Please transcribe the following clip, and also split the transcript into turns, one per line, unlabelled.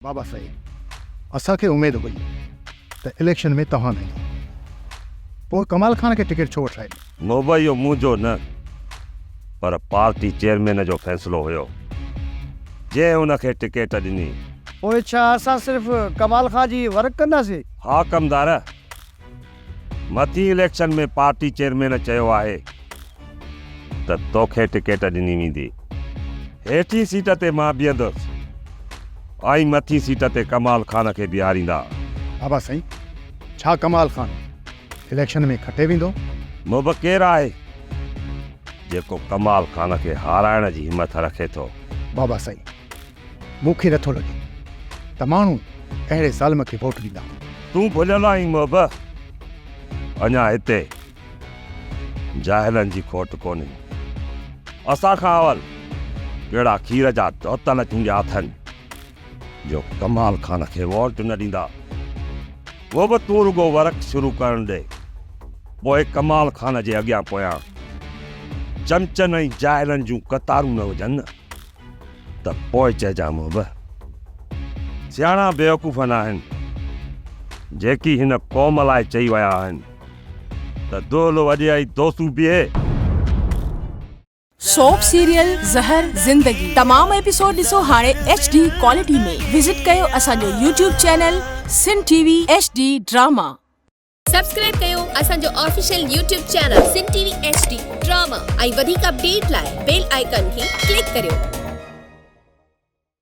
बाबा साहिब असांखे उमेद हुई त इलेक्शन में तव्हां नहीं पोइ कमाल खान के टिकट छो वठाई?
मोबा इहो मुंहिंजो न पर पार्टी चेयरमैन जो फ़ैसिलो हुयो जे उनखे टिकट ॾिनी।
पोइ छा असां सिर्फ़ कमाल खान जी वर्क कंदासीं?
हा कमदार, मथी इलेक्शन में पार्टी चेयरमैन चयो आहे त तोखे टिकट ॾिनी वेंदी। हेठी सीट ते मां बीहंदुसि ऐं मथी सीट ते कमाल खान खे बीहारींदा।
बाबा साईं, छा कमाल खान इलेक्शन में खटे वेंदो?
मोब केरु आहे जेको कमाल खान खे हाराइण जी हिम्मत रखे थो?
बाबा साईं, मूंखे नथो लॻे त माण्हू अहिड़े ज़ालिम खे वोट ॾींदा।
तूं भुलियल आहीं मोब, अञा हिते जाहिलनि जी खोट कोन्हे। असां खां अवल कहिड़ा खीर जा तोतल तुंहिंजा अथनि जो कमाल खान खे वोट न ॾींदा। वो बि तूं रुगो वर्क शुरू करण ॾे, पोइ कमाल खान जे अॻियां पोयां चमचनि ऐं जाहिलनि जूं कतारूं न हुजनि त पोइ चइजां मोब। सियाणा बेवकूफ़ न आहिनि जेकी हिन क़ौम लाइ चई विया आहिनि त दोलो वॼाई दोस्तू बीहे।
सोप सीरियल ज़हर ज़िंदगी तमाम एपिसोड ॾिसो हाणे HD क्वालिटी में। विजिट कयो असांजो YouTube चैनल सिन TV HD ड्रामा।
सब्सक्राइब कयो असांजो ऑफिशियल YouTube चैनल सिन TV HD ड्रामा ऐं वधीक अपडेट लाइ बेल आइकन खे क्लिक करियो।